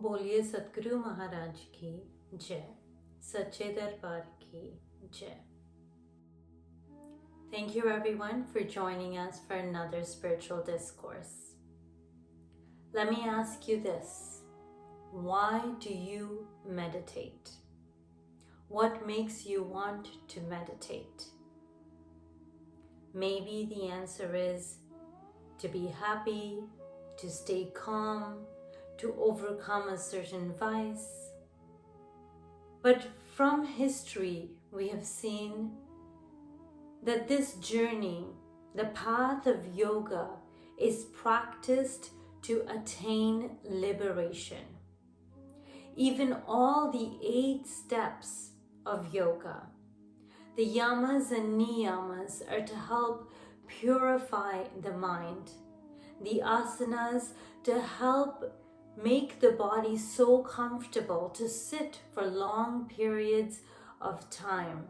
बोलिए सतगुरु महाराज की जय, सच्चे दरबार की jai. Thank you everyone for joining us for another spiritual discourse. Let me ask you this. Why do you meditate? What makes you want to meditate? Maybe the answer is to be happy, to stay calm, to overcome a certain vice. But from history, we have seen that this journey, the path of yoga, is practiced to attain liberation. Even all the 8 steps of yoga, the yamas and niyamas, are to help purify the mind. The asanas to help make the body so comfortable to sit for long periods of time.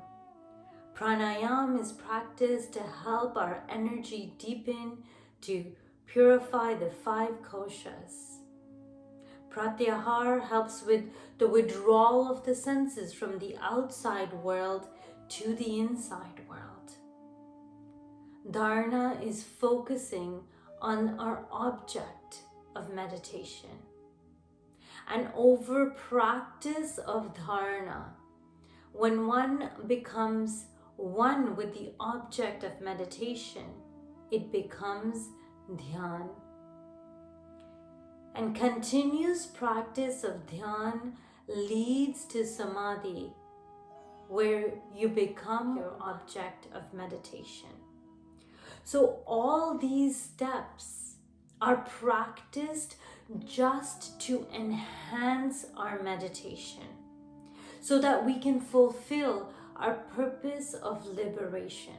Pranayam is practiced to help our energy deepen, to purify the 5 koshas. Pratyahar helps with the withdrawal of the senses from the outside world to the inside world. Dharana is focusing on our object of meditation. And over practice of dharana, when one becomes one with the object of meditation, it becomes dhyan. And continuous practice of dhyan leads to samadhi, where you become your object of meditation. So all these steps are practiced just to enhance our meditation, so that we can fulfill our purpose of liberation.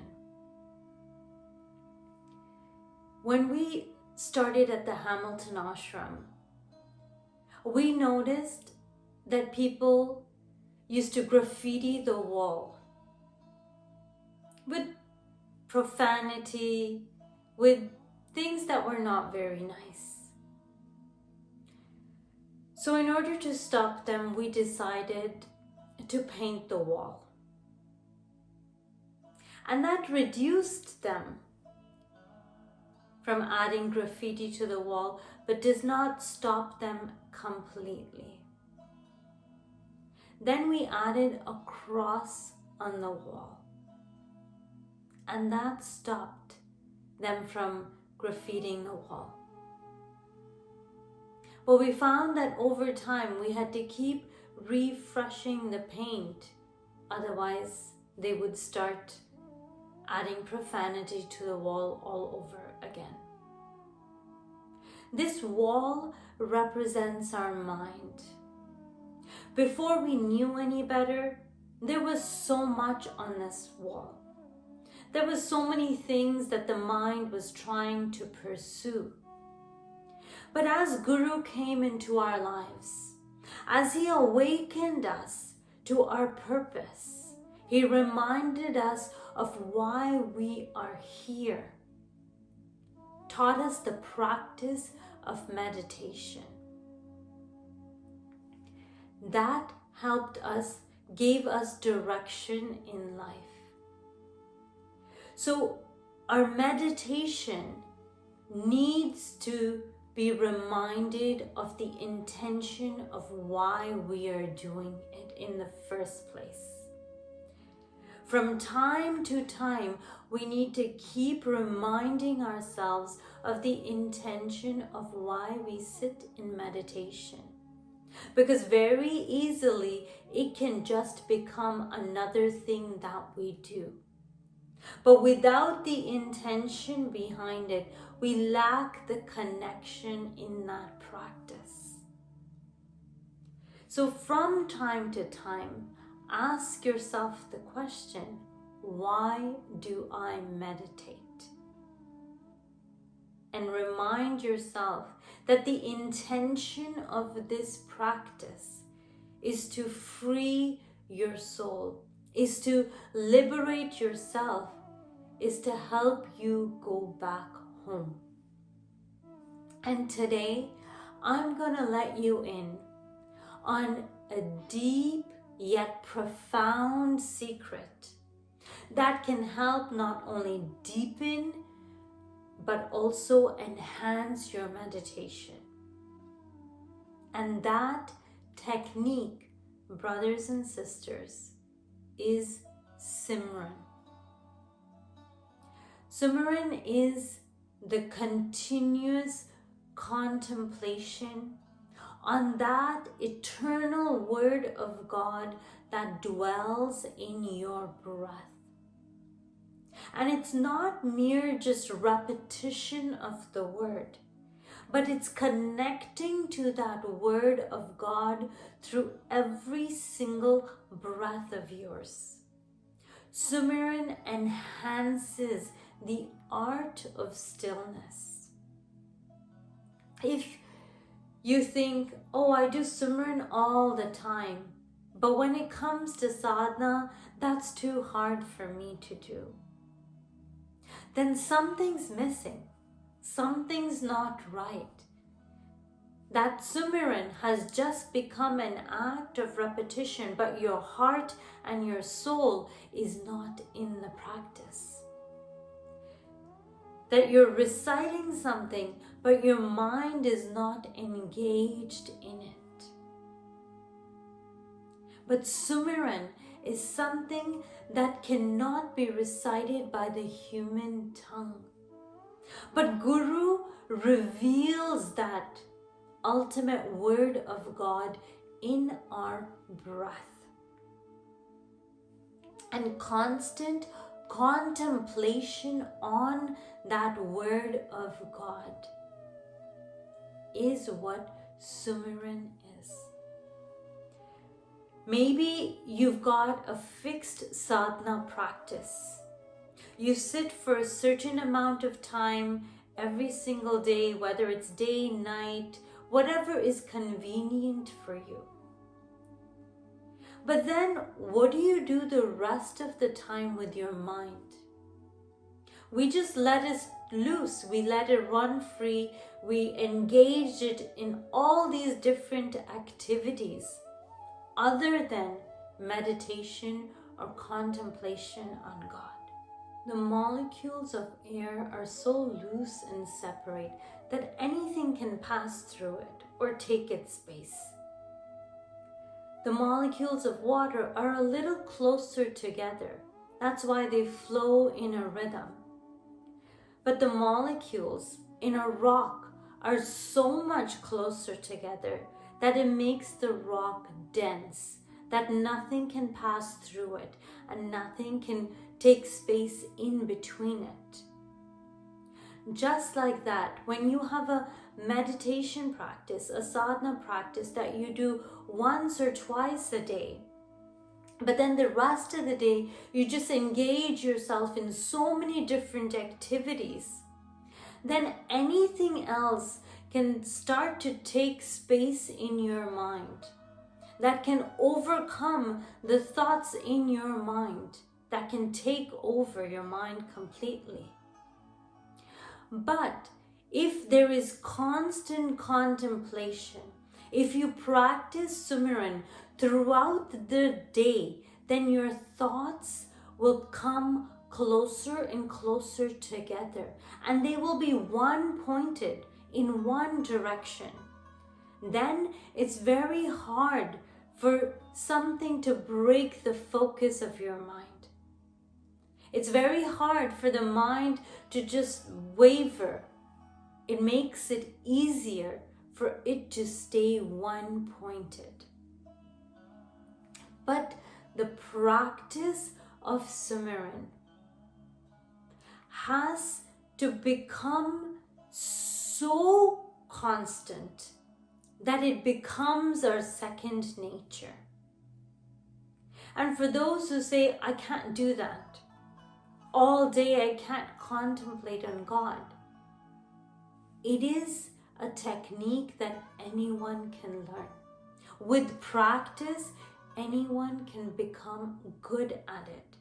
When we started at the Hamilton Ashram, we noticed that people used to graffiti the wall with profanity, with things that were not very nice. So in order to stop them, we decided to paint the wall. And that reduced them from adding graffiti to the wall, but does not stop them completely. Then we added a cross on the wall, and that stopped them from graffitiing the wall. But we found that over time we had to keep refreshing the paint, otherwise they would start adding profanity to the wall all over again. This wall represents our mind. Before we knew any better, there was so much on this wall. There was so many things that the mind was trying to pursue. But as Guru came into our lives, as he awakened us to our purpose, he reminded us of why we are here, taught us the practice of meditation. That helped us, gave us direction in life. So our meditation needs to be reminded of the intention of why we are doing it in the first place. From time to time, we need to keep reminding ourselves of the intention of why we sit in meditation. Because very easily, it can just become another thing that we do. But without the intention behind it, we lack the connection in that practice. So from time to time, ask yourself the question, why do I meditate? And remind yourself that the intention of this practice is to free your soul, is to liberate yourself, is to help you go back home. And today, I'm gonna let you in on a deep yet profound secret that can help not only deepen but also enhance your meditation. And that technique, brothers and sisters, is Simran. Sumiran is the continuous contemplation on that eternal word of God that dwells in your breath. And it's not mere just repetition of the word, but it's connecting to that word of God through every single breath of yours. Sumiran enhances the art of stillness. If you think, oh, I do Sumiran all the time, but when it comes to sadhana, that's too hard for me to do, then something's missing. Something's not right. That Sumiran has just become an act of repetition, but your heart and your soul is not in the practice. That you're reciting something, but your mind is not engaged in it. But Sumiran is something that cannot be recited by the human tongue. But Guru reveals that ultimate word of God in our breath. And constant contemplation on that word of God is what Sumiran is. Maybe you've got a fixed sadhana practice. You sit for a certain amount of time every single day, whether it's day, night, whatever is convenient for you. But then what do you do the rest of the time with your mind? We just let it loose. We let it run free. We engage it in all these different activities other than meditation or contemplation on God. The molecules of air are so loose and separate that anything can pass through it or take its space. The molecules of water are a little closer together. That's why they flow in a rhythm. But the molecules in a rock are so much closer together that it makes the rock dense, that nothing can pass through it and nothing can take space in between it. Just like that, when you have a meditation practice, a sadhana practice that you do once or twice a day, but then the rest of the day you just engage yourself in so many different activities, then anything else can start to take space in your mind, that can overcome the thoughts in your mind, that can take over your mind completely. But if there is constant contemplation, if you practice Sumiran throughout the day, then your thoughts will come closer and closer together, and they will be one pointed in one direction. Then it's very hard for something to break the focus of your mind. It's very hard for the mind to just waver. It makes it easier for it to stay one pointed. But the practice of Sumiran has to become so constant that it becomes our second nature. And for those who say, I can't do that, all day I can't contemplate on God, it is a technique that anyone can learn. With practice, anyone can become good at it.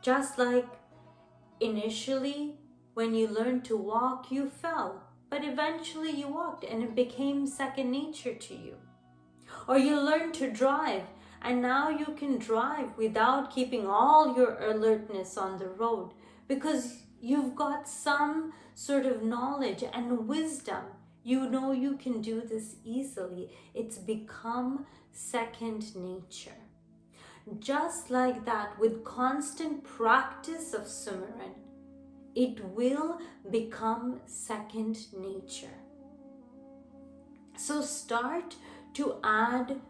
Just like initially, when you learned to walk, you fell, but eventually you walked and it became second nature to you. Or you learn to drive, and now you can drive without keeping all your alertness on the road because you've got some sort of knowledge and wisdom. You know you can do this easily. It's become second nature. Just like that, with constant practice of Sumiran, it will become second nature. So start to add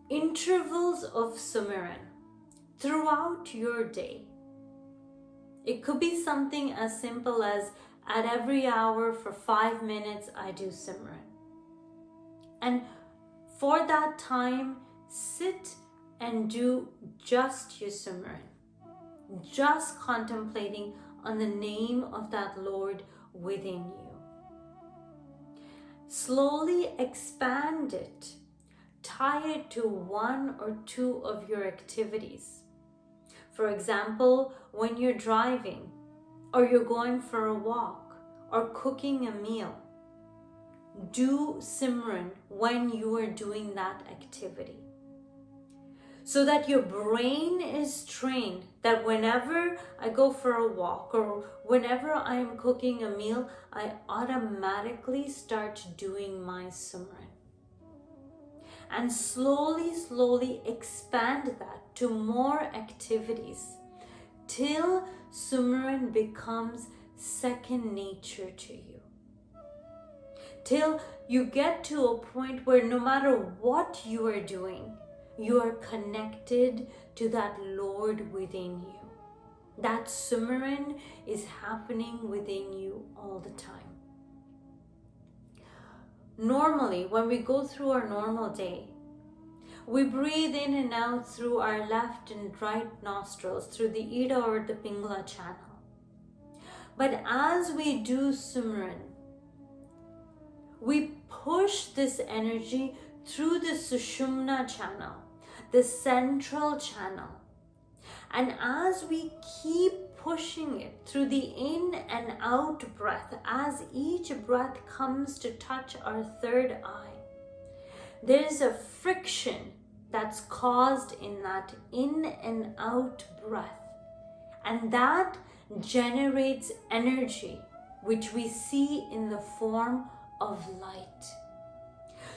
intervals of Sumiran throughout your day. It could be something as simple as at every hour for 5 minutes I do Sumiran. And for that time, sit and do just your Sumiran, just contemplating on the name of that Lord within you. Slowly expand it. Tie it to one or two of your activities. For example, when you're driving, or you're going for a walk, or cooking a meal, do Simran when you are doing that activity. So that your brain is trained that whenever I go for a walk or whenever I am cooking a meal, I automatically start doing my Sumerian. And slowly expand that to more activities till Sumerian becomes second nature to you. Till you get to a point where no matter what you are doing, you are connected to that Lord within you. That Sumerian is happening within you all the time. Normally, when we go through our normal day, we breathe in and out through our left and right nostrils, through the Ida or the Pingala channel. But as we do Sumerian, we push this energy through the Sushumna channel, the central channel. And as we keep pushing it through the in and out breath, as each breath comes to touch our third eye, there's a friction that's caused in that in and out breath. And that generates energy, which we see in the form of light.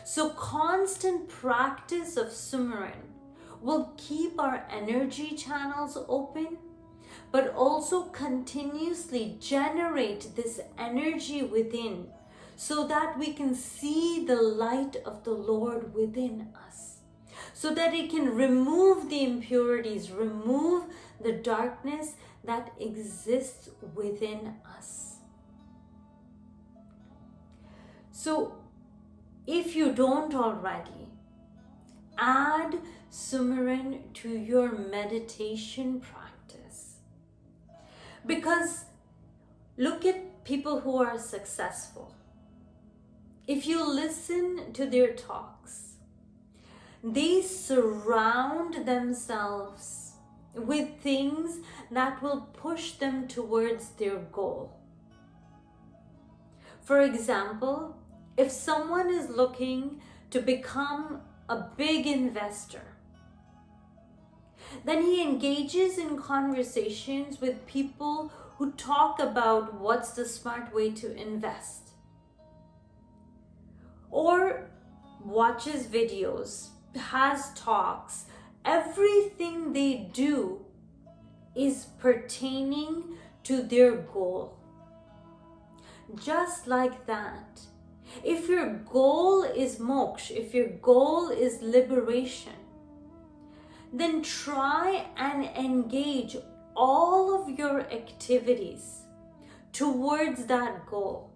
So constant practice of Sumerian will keep our energy channels open, but also continuously generate this energy within so that we can see the light of the Lord within us, so that it can remove the impurities, remove the darkness that exists within us. So if you don't already, add Sumerian to your meditation practice. Because look at people who are successful. If you listen to their talks, they surround themselves with things that will push them towards their goal. For example, if someone is looking to become a big investor, then he engages in conversations with people who talk about what's the smart way to invest, or watches videos, has talks. Everything they do is pertaining to their goal. Just like that, if your goal is moksha, if your goal is liberation, then try and engage all of your activities towards that goal.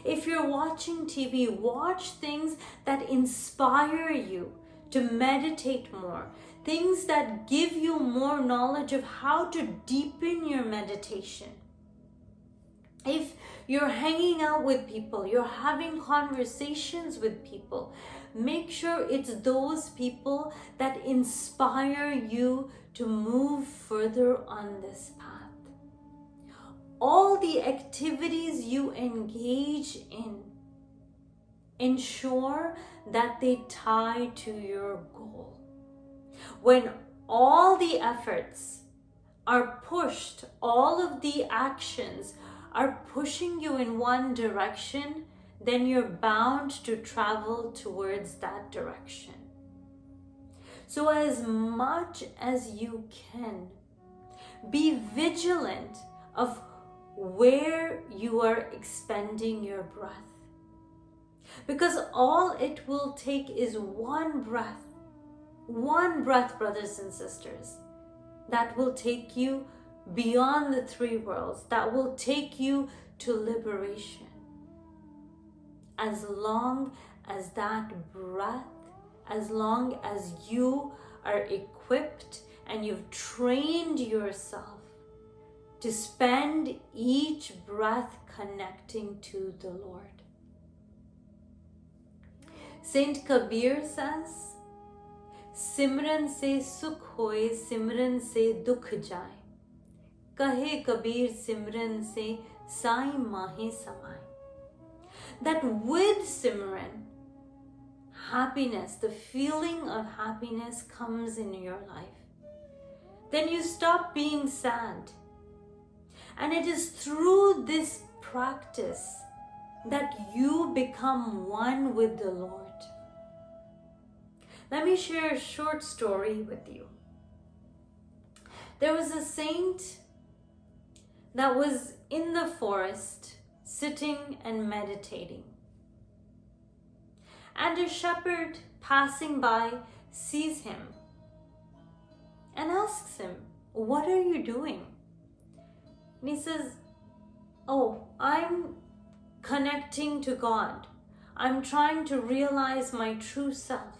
If you're watching TV, watch things that inspire you to meditate more, things that give you more knowledge of how to deepen your meditation. If you're hanging out with people, you're having conversations with people, make sure it's those people that inspire you to move further on this path. All the activities you engage in ensure that they tie to your goal. When all the efforts are pushed, all of the actions are pushing you in one direction, then you're bound to travel towards that direction. So as much as you can, be vigilant of where you are expending your breath. Because all it will take is one breath, brothers and sisters, that will take you beyond the three worlds, that will take you to liberation. As long as that breath, as long as you are equipped and you've trained yourself to spend each breath connecting to the Lord. Saint Kabir says, Simran se sukh hoye, Simran se dukh jaye. Kahe Kabir Simran se sai mahe samay. That with Simran, happiness, the feeling of happiness comes in your life. Then you stop being sad. And it is through this practice that you become one with the Lord. Let me share a short story with you. There was a saint that was in the forest, sitting and meditating. And a shepherd passing by sees him and asks him, "What are you doing?" And he says, "Oh, I'm connecting to God. I'm trying to realize my true self."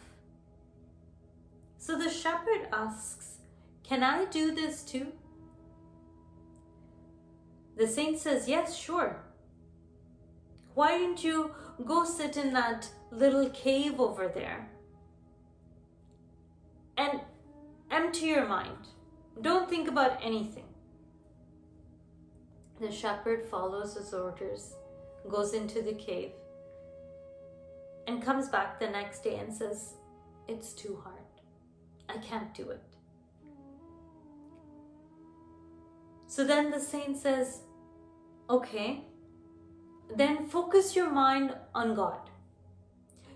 So the shepherd asks, "Can I do this too?" The saint says, "Yes, sure. Why don't you go sit in that little cave over there and empty your mind. Don't think about anything." The shepherd follows his orders, goes into the cave, and comes back the next day and says, "It's too hard. I can't do it." So then the saint says, "Okay, then focus your mind on God.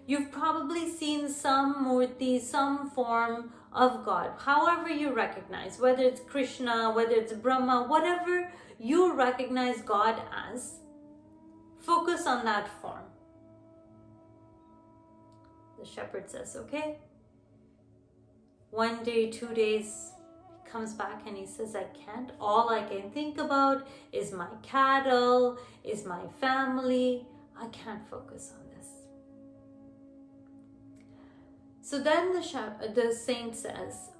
You've probably seen some murti, some form of God, however you recognize, whether it's Krishna, whether it's Brahma, whatever you recognize God as, focus on that form." The shepherd says, "Okay." 1 day, 2 days, he comes back and he says, "I can't. All I can think about is my cattle, is my family. I can't focus on this." So then the saint says,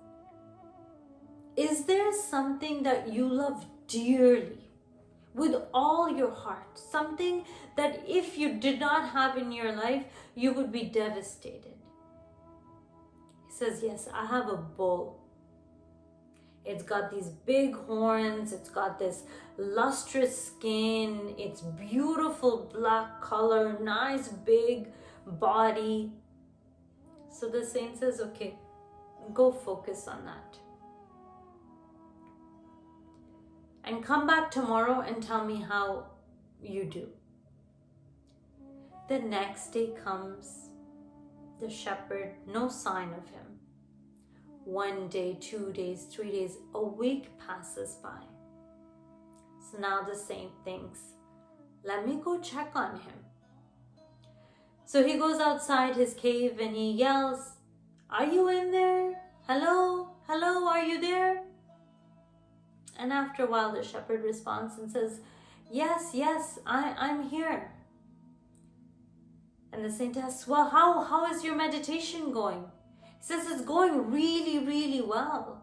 "Is there something that you love dearly with all your heart? Something that if you did not have in your life, you would be devastated?" He says, "Yes, I have a bull. It's got these big horns, it's got this lustrous skin, it's beautiful black color, nice big body." So the saint says, "Okay, go focus on that. And come back tomorrow and tell me how you do." The next day comes, the shepherd, no sign of him. 1 day, 2 days, 3 days, a week passes by. So now the saint thinks, "Let me go check on him." So he goes outside his cave and he yells, "Are you in there? Hello? Hello, are you there?" And after a while, the shepherd responds and says, Yes, I'm here." And the saint asks, "Well, how is your meditation going?" He says, "It's going really, really well."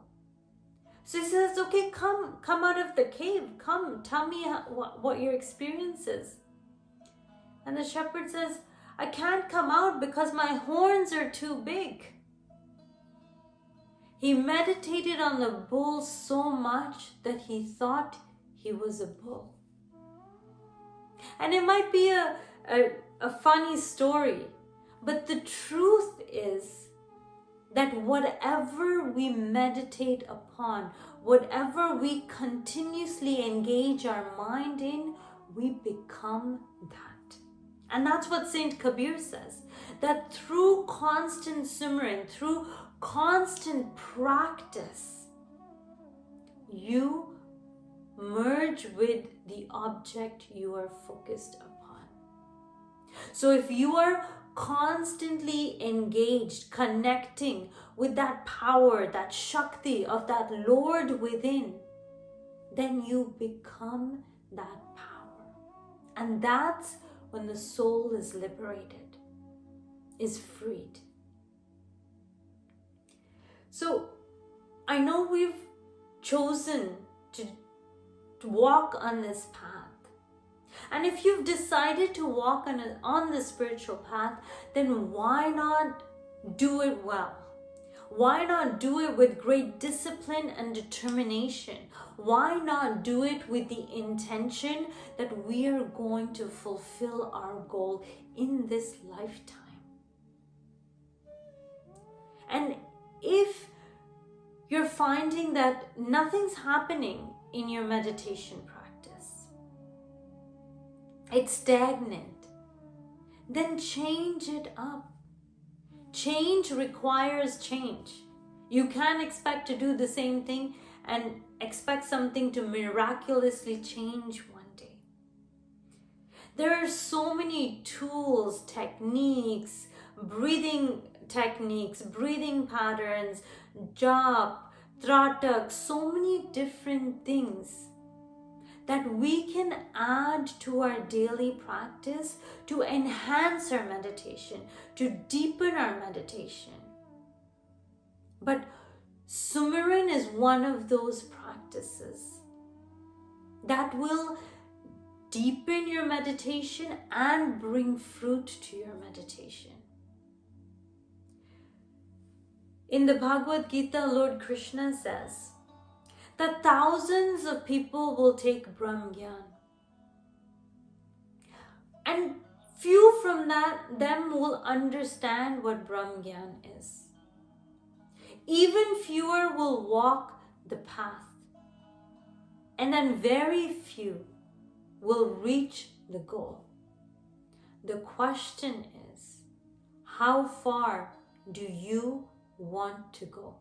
So he says, "Okay, come out of the cave. Come, tell me what your experience is." And the shepherd says, "I can't come out because my horns are too big." He meditated on the bull so much that he thought he was a bull. And it might be a funny story, But the truth is that whatever we meditate upon, whatever we continuously engage our mind in, we become that. And that's what Saint Kabir says, that through constant Sumiran, through constant practice, you merge with the object you are focused upon. So if you are constantly engaged, connecting with that power, that Shakti of that Lord within, then you become that power. And that's when the soul is liberated, is freed. So I know we've chosen to walk on this path. And if you've decided to walk on the spiritual path, then why not do it well? Why not do it with great discipline and determination? Why not do it with the intention that we are going to fulfill our goal in this lifetime? And if you're finding that nothing's happening in your meditation practice, it's stagnant, then change it up. Change requires change. You can't expect to do the same thing and expect something to miraculously change one day. There are so many tools, techniques, breathing patterns, jap, tratak, so many different things that we can add to our daily practice to enhance our meditation, to deepen our meditation. But Sumiran is one of those practices that will deepen your meditation and bring fruit to your meditation. In the Bhagavad Gita, Lord Krishna says that thousands of people will take Brahm Gyan, and few from them will understand what Brahm Gyan is. Even fewer will walk the path, and then very few will reach the goal. The question is, how far do you want to go?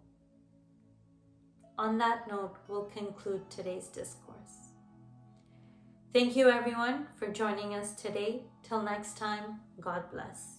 On that note, we'll conclude today's discourse. Thank you everyone for joining us today. Till next time, God bless.